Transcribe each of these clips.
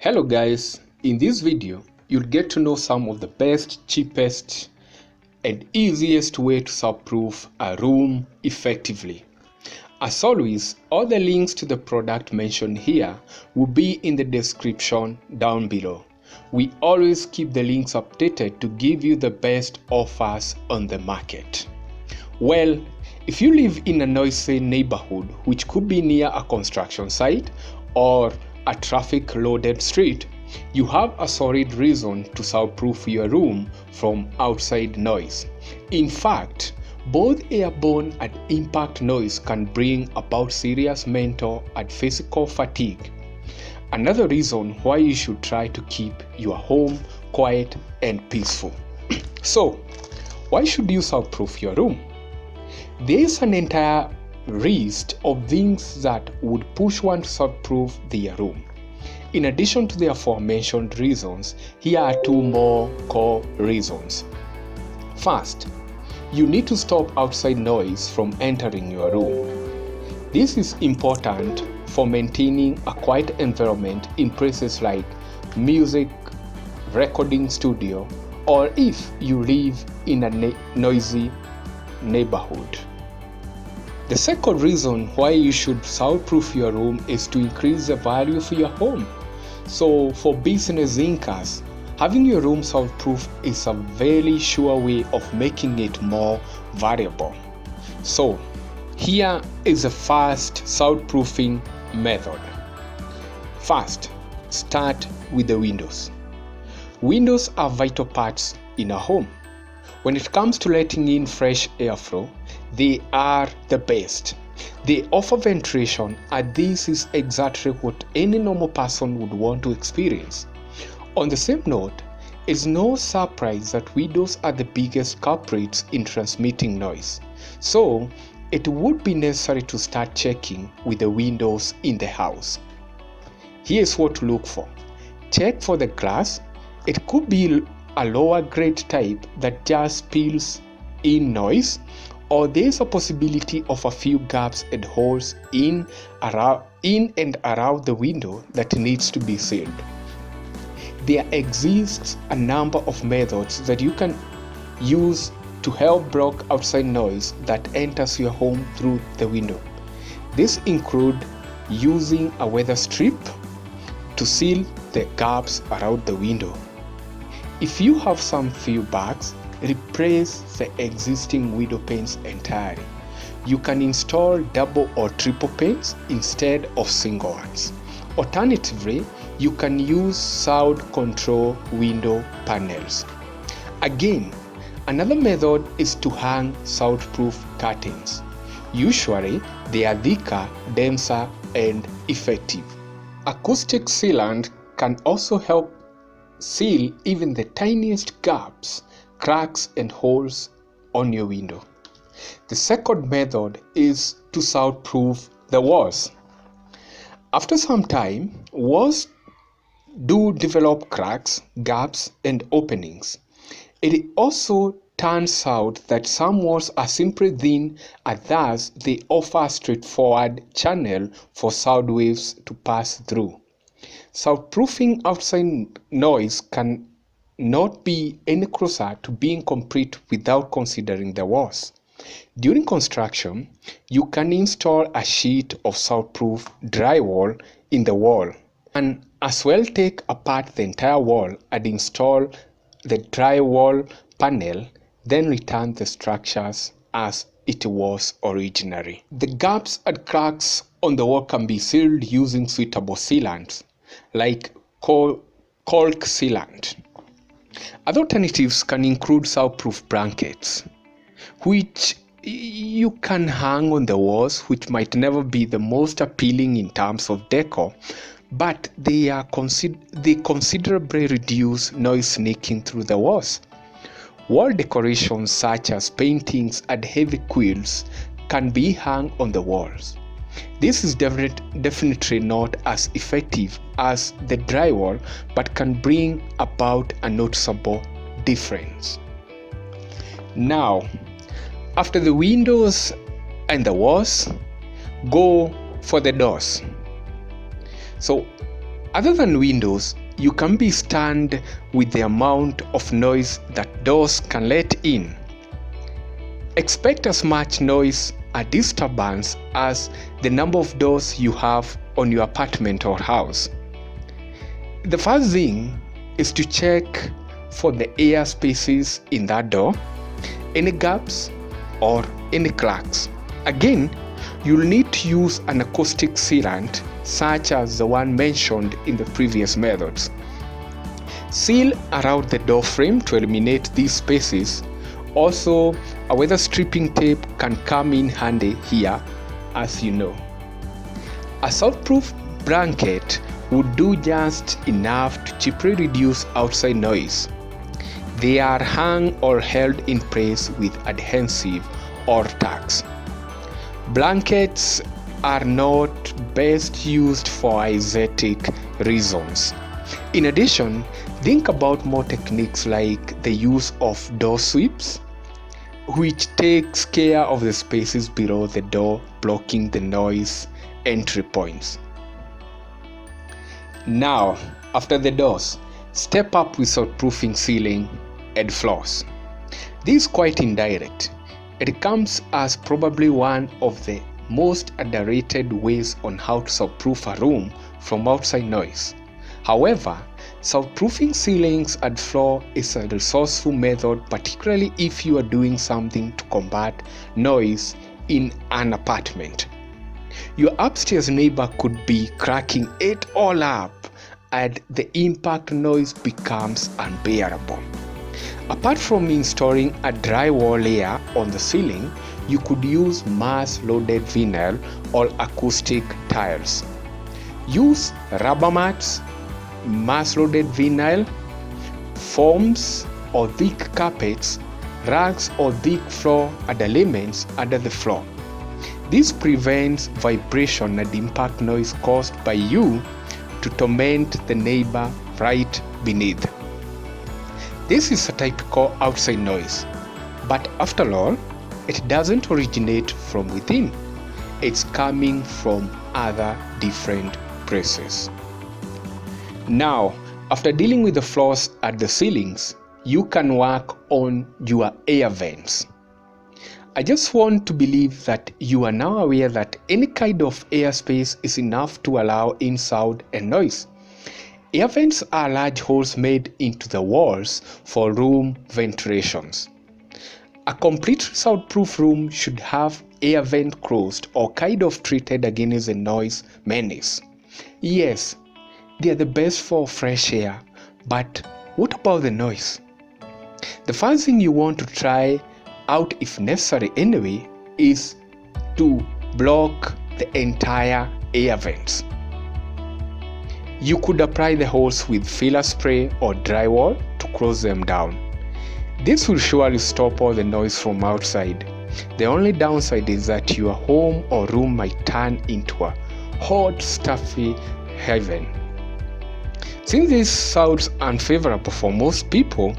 Hello guys, in this video you'll get to know some of the best, cheapest and easiest way to soundproof a room effectively. As always, all the links to the product mentioned here will be in the description down below. We always keep the links updated to give you the best offers on the market. Well, if you live in a noisy neighborhood, which could be near a construction site or a traffic loaded street, you have a solid reason to soundproof your room from outside noise. In fact, both airborne and impact noise can bring about serious mental and physical fatigue. Another reason why you should try to keep your home quiet and peaceful. So, why should you soundproof your room? There is an entire list of things that would push one to soundproof their room. In addition to the aforementioned reasons, here are two more core reasons. First, you need to stop outside noise from entering your room. This is important for maintaining a quiet environment in places like music, recording studio, or if you live in a noisy neighborhood. The second reason why you should soundproof your room is to increase the value of your home. So for business thinkers, having your room soundproof is a very sure way of making it more valuable. So here is the first soundproofing method. First, start with the windows. Windows are vital parts in a home. When it comes to letting in fresh airflow, they are the best. They offer ventilation, and this is exactly what any normal person would want to experience. On the same note, it's no surprise that windows are the biggest culprits in transmitting noise. So, it would be necessary to start checking with the windows in the house. Here's what to look for. Check for the glass. It could be a lower grade type that just spills in noise, or there's a possibility of a few gaps and holes in and around the window that needs to be sealed. There exists a number of methods that you can use to help block outside noise that enters your home through the window. These include using a weather strip to seal the gaps around the window. If you have some few bags, replace the existing window panes entirely. You can install double or triple panes instead of single ones. Alternatively, you can use sound control window panels. Again, another method is to hang soundproof curtains. Usually, they are thicker, denser, and effective. Acoustic sealant can also help seal even the tiniest gaps, cracks, and holes on your window. The second method is to soundproof the walls. After some time, walls do develop cracks, gaps, and openings. It also turns out that some walls are simply thin, and thus they offer a straightforward channel for sound waves to pass through. Soundproofing outside noise can not be any closer to being complete without considering the walls. During construction, you can install a sheet of soundproof drywall in the wall, and as well take apart the entire wall and install the drywall panel, then return the structures as it was originally. The gaps and cracks on the wall can be sealed using suitable sealants like caulk sealant. Other alternatives can include soundproof blankets, which you can hang on the walls, which might never be the most appealing in terms of decor, but they considerably reduce noise sneaking through the walls. Wall decorations such as paintings and heavy quilts can be hung on the walls. This is definitely not as effective as the drywall, but can bring about a noticeable difference. Now, after the windows and the walls, go for the doors. So Other than windows, you can be stunned with the amount of noise that doors can let in. Expect as much noise or disturbance as the number of doors you have on your apartment or house. The first thing is to check for the air spaces in that door, any gaps or any cracks. Again, you'll need to use an acoustic sealant such as the one mentioned in the previous methods. Seal around the door frame to eliminate these spaces. Also, a weather stripping tape can come in handy here, as you know. A soundproof blanket would do just enough to cheaply reduce outside noise. They are hung or held in place with adhesive or tags. Blankets are not best used for aesthetic reasons. In addition, think about more techniques like the use of door sweeps, which takes care of the spaces below the door, blocking the noise entry points. Now, after the doors, step up with soundproofing ceiling and floors. This is quite indirect. It comes as probably one of the most underrated ways on how to soundproof a room from outside noise. However, soundproofing ceilings and floor is a resourceful method, particularly if you are doing something to combat noise in an apartment. Your upstairs neighbor could be cracking it all up and the impact noise becomes unbearable. Apart from installing a drywall layer on the ceiling, you could use mass-loaded vinyl or acoustic tiles. Use rubber mats, mass-loaded vinyl, foams or thick carpets, rugs or thick floor and elements under the floor. This prevents vibration and impact noise caused by you to torment the neighbor right beneath. This is a typical outside noise, but after all, it doesn't originate from within. It's coming from other different places. Now, after dealing with the floors and the ceilings, you can work on your air vents. I just want to believe that you are now aware that any kind of airspace is enough to allow in sound and noise. Air vents are large holes made into the walls for room ventilations. A complete soundproof room should have air vent closed or kind of treated against the noise menace. Yes, they are the best for fresh air, but what about the noise? The first thing you want to try out, if necessary anyway, is to block the entire air vents. You could apply the holes with filler spray or drywall to close them down. This will surely stop all the noise from outside. The only downside is that your home or room might turn into a hot, stuffy heaven. Since this sounds unfavorable for most people,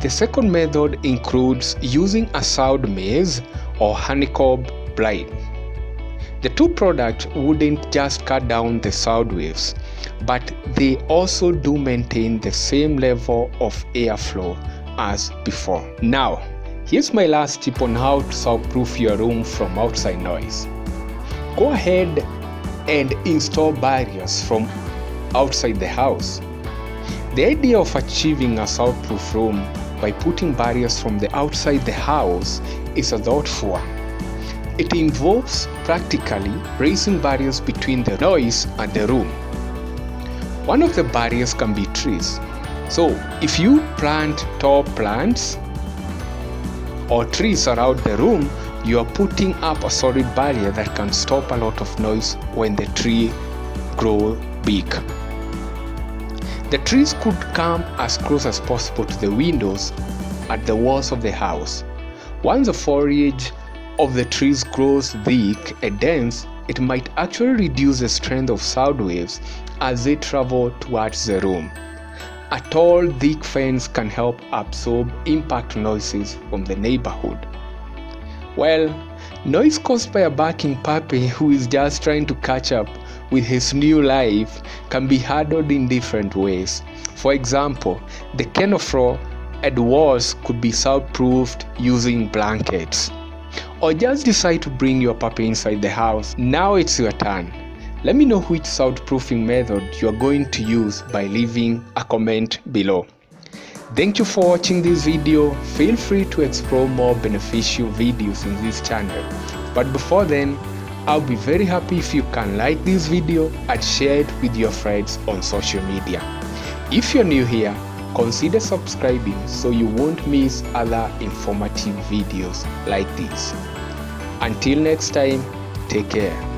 the second method includes using a sound maze or honeycomb blind. The two products wouldn't just cut down the sound waves, but they also do maintain the same level of airflow as before. Now, here's my last tip on how to soundproof your room from outside noise. Go ahead and install barriers from outside the house. The idea of achieving a soundproof room by putting barriers from the outside the house is a thoughtful one. It involves practically raising barriers between the noise and the room. One of the barriers can be trees. So if you plant tall plants or trees around the room, you are putting up a solid barrier that can stop a lot of noise when the tree grows big. The trees could come as close as possible to the windows at the walls of the house. Once the foliage of the trees grows thick and dense, it might actually reduce the strength of sound waves as they travel towards the room. A tall, thick fence can help absorb impact noises from the neighborhood. Well, noise caused by a barking puppy who is just trying to catch up with his new life can be handled in different ways. For example, the kennel floor and walls could be soundproofed using blankets. Or just decide to bring your puppy inside the house. Now it's your turn. Let me know which soundproofing method you are going to use by leaving a comment below. Thank you for watching this video. Feel free to explore more beneficial videos in this channel. But before then, I'll be very happy if you can like this video and share it with your friends on social media. If you're new here, consider subscribing so you won't miss other informative videos like this. Until next time, take care.